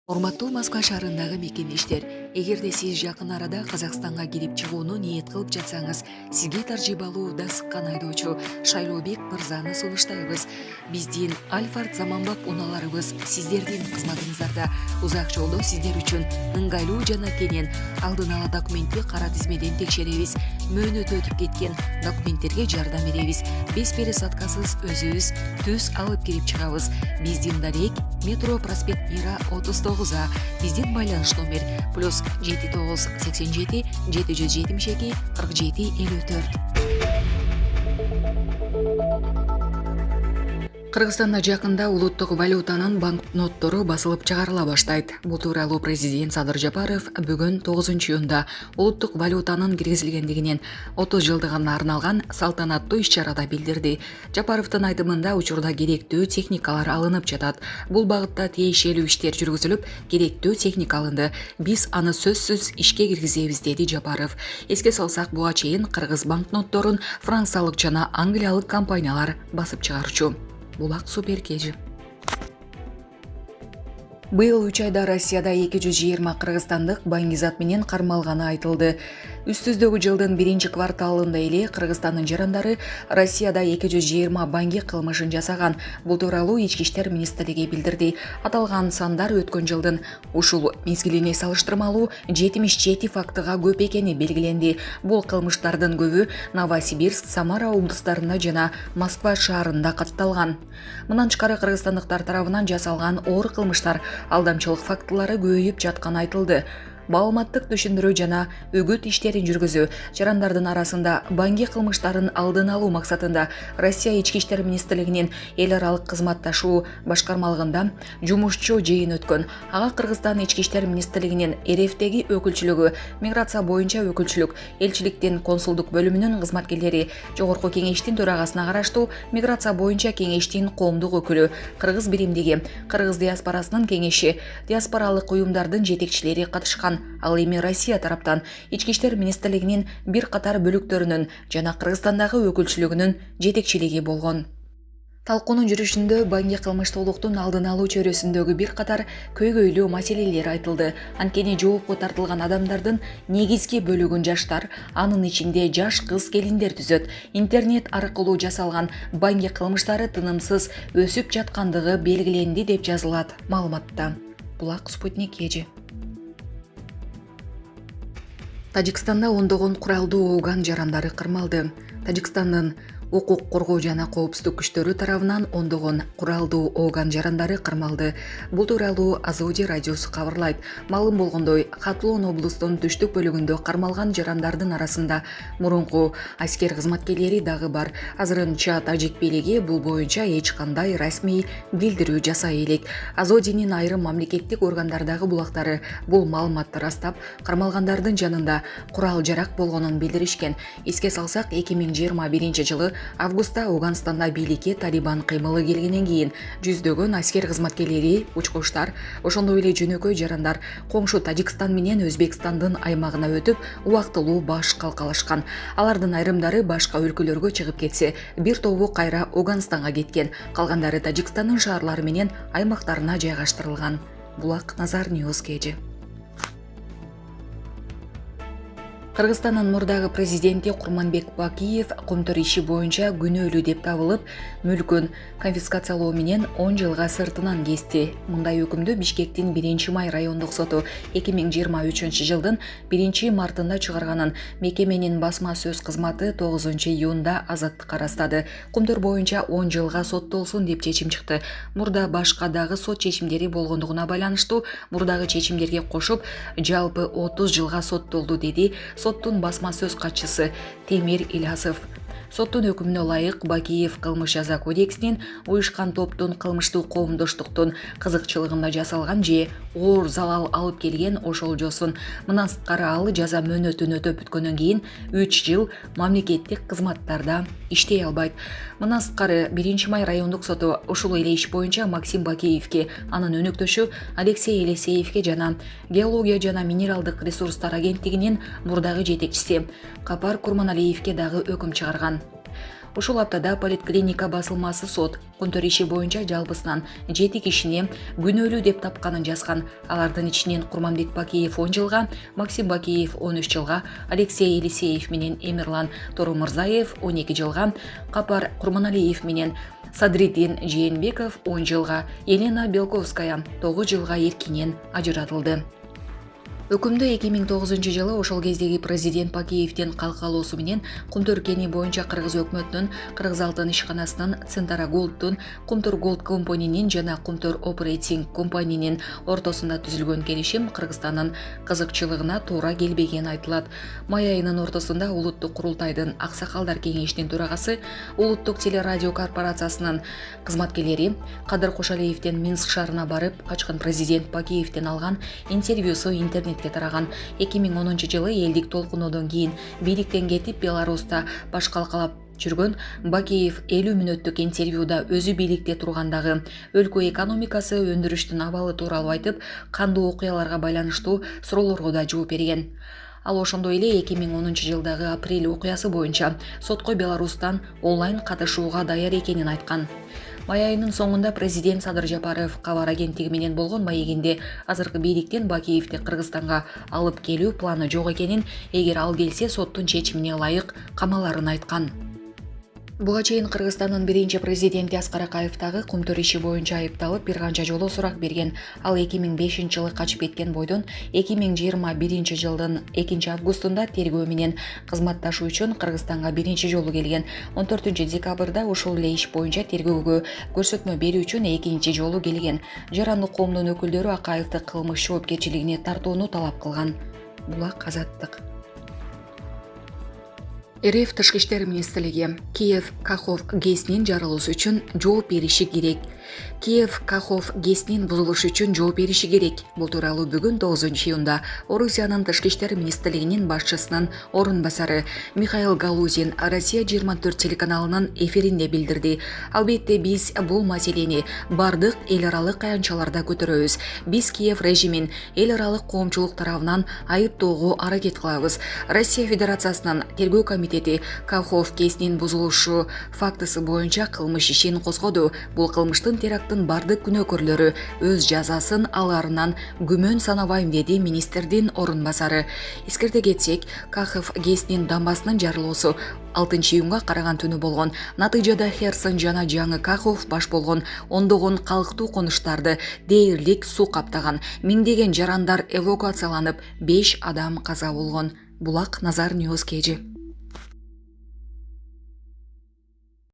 Урматтуу Москва шаарындагы мекемештер, эгерде сиз жакын арада Казакстанга кирип чыгууну ниет кылып жатсаңыз, сизге таржибалуу да сыккан айдоочу Шайлообек мырзаны сунуштайбыз. Биздин Альфард заманбап унааларыбыз сиздердин кызматыңыздарда. Узак жолдо сиздер үчүн ыңгайлуу жана кенен алдын ала документти кара тизмеден текшеребиз. Мөөнөтү өтүп кеткен документтерге жардам беребиз. Без пересадкасыз өзүбүз түз алып кирип чыгабыз. Биздин дарек метро проспект Мира 39А. Биздин байланыш номер +79 87 772 47 54. Кыргызстанда жакында улуттук валютанын банкноттору басылып чыгарыла баштайт. Бул тууралуу президент Садыр Жапаров бүгүн 9-июнда улуттук валютанын киргизилгендигинин 30 жылдыгына арналган салтанаттуу иш-чарада билдирди. Жапаровдун айтымында учурда керектүү техникалар алынып жатат. Бул багытта тиешелүү иштер жүргүзүлүп, керектүү техника алынды. Биз аны сөзсүз ишке киргизебиз, деди Жапаров. Эске салсак, буга чейин кыргыз банкнотторун франциялык жана англиялык компаниялар басып чыгарчу. Булак Суперкежи. Быйыл 3 айда Россияда 220 кыргызстандык баңгизат менен кармалганы айтылды. Үстүздөгү жылдын 1-кварталында эле Кыргызстандын жарандары Россияда 220 баңги кылмышын жасаган. Бул тууралуу Ички иштер министрлиги билдирди. Аталган сандар өткөн жылдын ушул мезгилине салыштырмалуу 77 фактыга көп экени белгиленди. Бул кылмыштардын көбү Новосибирск, Самара облустарында жана Москва шаарында катталган. Мындан тышкары кыргызстандыктар тарабынан жасалган оор кылмыштар, алдамчылык фактылары көбөйүп жатканы айтылды. Маалыматтык түшүндүрүү жана үгүт иштерин жүргүзүү, жарандардын арасында баңги кылмыштарын алдын алуу максатында Россия Ички иштер министрлигинин эл аралык кызматташуу башкармалыгында жумушчу жыйын өткөн. Ага Кыргызстан Ички иштер министрлигинин РФдеги өкүлчүлүгү, миграция боюнча өкүлчүлүк, элчиликтин консулдук бөлүмүнүн кызматкерлери, жогорку кеңештин төрагасына караштуу миграция боюнча кеңештин коомдук өкүлү, кыргыз биримдиги, кыргыз диаспорасынын кеңеши, диаспоралык уюмдардын жетекчилери катышкан. Ал эми Россия тараптан Ички иштер министрлигинин бир катар бөлүктөрүнүн жана Кыргызстандагы өкүлчүлүгүнүн жетекчилиги болгон. Талкуунун жүрүшүндө баңги кылмыштуулуктун алдын алуу чөйрөсүндөгү бир катар көйгөйлүү маселелер айтылды. Анткени жоопко тартылган адамдардын негизги бөлүгүн жаштар, анын ичинде жаш кыз келиндер түзөт. Интернет аркылуу жасалган баңги кылмыштары тынымсыз өсүп жаткандыгы белгиленди, деп жазылат маалыматта. Булак Спутник Эжи. Тажикстанда ондогон куралдуу ооган жарандары кармалды. Тажикстандын укук коргоо жана коопсуздук күчтөрү тарабынан ондогон куралдуу ооган жарандары кармалды. Бул тууралуу Азоди радиосу кабарлайт. Маалым болгондой, Хатлон облустунун түштүк бөлүгүндө кармалган жарандардын арасында мурунку аскер кызматкерлери дагы бар. Азырынча тажик бийлиги бул боюнча эч кандай расмий билдирүү жасай элек. Азодинин айрым мамлекеттик органдардагы булактары бул маалыматты растап, кармалгандардын жанында курал жарак болгонун билдиришкен. Эске салсак, 2021-жылы августта Ауганстанда бийликке Талибан кыймылы келгенден кийин жүздөгөн аскер кызматкерлери, учкучтар, ошондой эле жөнөкөй жарандар коңшу Тажикстан менен Өзбекстандын аймагына өтүп, убактылуу баш калкалашкан. Алардын айрымдары башка өлкөлөргө чыгып кетсе, бир тобу кайра Ауганстанга кеткен. Калгандары Тажикстандын шаарлары менен аймактарына жайгаштырылган. Булак Назар Ньюс Кежи. Кыргызстандын мурдагы президенти Курманбек Бакиев Кумтөр иши боюнча күнөөлүү деп табылып, мүлкүн конфискациялоо менен 10 жылга сыртынан кести. Мындай өкүмдү Бишкектин 1-май райондук соту 2023-жылдын 1-мартында чыгарганын мекеменин басма сөз кызматы 9-июнда азаттыкка ырастады. Кумтөр боюнча 10 жылга соттолсун деп чечим чыкты. Мурда башка дагы сот чечимдери болгондугуна байланыштуу мурдагы чечимдерге кошуп жалпы 30 жылга соттолду, деди соттун басма сөз катчысы Темир Ильясов. Соттун өкүмүнө ылайык Бакиев кылмыш жаза кодексинин уюшкан топтун кылмыштуу коомдоштуктун кызыкчылыгында жасалган же оор залал алып келген ошолжосун. Мындан сырткары ал жаза мөөнөтүн өтөп бүткөндөн кийин 3 жыл мамлекеттик кызматтарда иштей албайт. Мындан сырткары 1-май райондук соту ушул эле иш боюнча Максим Бакиевке, анын өнөктөшү Алексей Елисеевке жана Геология жана минералдык ресурстар агенттигинин мурдагы жетекчиси Капар Курманалиевке дагы өкүм чыгарган. Ушул аптада поликлиника басылмасы сот контор иши боюнча жалпысынан 7 кишини күнөөлүү деп тапканын жазган. Алардын ичинен Курманбек Бакиев 10 жылга, Максим Бакиев 13 жылга, Алексей Елисеев менен Эмирлан Торомурзаев 12 жылга, Капар Курманалиев менен Садриддин Жээнбеков 10 жылга, Елена Белковская 9 жылга эркинен ажыратылды. Өкүмдө 2009 жылы ошол кездеги президент Бакиевдин калкалоосу менен Кумтөр кени боюнча Кыргыз өкмөтүнүн, Кыргыз Алтын ишканасынын, Центара Голдтун, Кумтөр Голд компанинин жана Кумтөр Оперейтинг компанинин ортосунда түзүлгөн келишим Кыргызстандын кызыкчылыгына туура келбегени айтылат. Май айынын ортосунда Улуттук курултайдын Аксакалдар кеңешинин төрагасы, Улуттук телерадио корпорациясынын кызматкерлери Кадыр Кошалиевдин Минск шаарына барып, качкан президент Бакиевден алган интервьюсу интернет тараган. 2010 жылы элдик толкуноодон кийин бийликтен кетип Беларуста баш калкалап жүргөн Бакиев 50 мүнөттүк интервьюда өзү бийликте тургандагы өлкө экономикасы, өндүрүштүн абалы тууралуу айтып, кандуу окуяларга байланыштуу суроолорго да жооп берген. Ал ошондой эле 2010 жылдагы апрель окуясы боюнча сотко Беларустан онлайн катышууга даяр экенин айткан. Май айынын соңунда президент Садыр Жапаров кабар агенттиги менен болгон маегинде азыркы бийликтен Бакиевди Кыргызстанга алып келүү планы жок экенин, эгер ал келсе соттун чечимине ылайык камаларын айткан. Буга чейин Кыргызстандын биринчи президенти Аскар Акаев дагы Кумтөр иши боюнча айыпталып бир канча жолу сурак берген. Ал 2005 жылы качып кеткен бойдон 2021 жылдын 2 августунда тергөө менен кызматташуу үчүн Кыргызстанга биринчи жолу келген. 14 декабрда ушул эле иш боюнча тергөөгө көрсөтмө берүү үчүн экинчи жолу келген. Жарандык коомдун өкүлдөрү Акаевди кылмыш жоопкерчилигине тартууну талап кылган. Булак Азаттык. РФ Тышкы иштер министрлиги Киев Кахов ГЭСинин жарылуусу үчүн жооп бериши керек. Киев Кахов ГЭСинин бузулушу үчүн жооп бериши керек. Бул тууралуу бүгүн 9-июнда Орусиянын Тышкы иштер министрлигинин башчысынын орун басары Михаил Галузин Россия 24 телеканалынын эфиринде билдирди. Албетте биз бул маселени бардык эл аралык аянтчаларда көтөрөбүз. Биз Киев режимин эл аралык коомчулук тарабынан айыптоого аракет кылабыз. Россия Федерациясынын тергөө комитети Кахов ГЭСинин бузулушу фактысы боюнча кылмыш ишин козгоду. Бул кылмыштын теракттын бардык күнөөкөрлөрү өз жазасын аларынан күмөн санабайм, деди министрдин орун басары. Эскерте кетсек, Кахов ГЭСинин дамбасынын жарылуусу 6-июнга караган түнү болгон. Натыйжада Херсон жана жаңы Кахов баш болгон ондогон калктуу конуштарды дээрлик суу каптаган. Миңдеген жарандар эвакуацияланып, 5 адам каза болгон. Булак Назар Ньюс KG.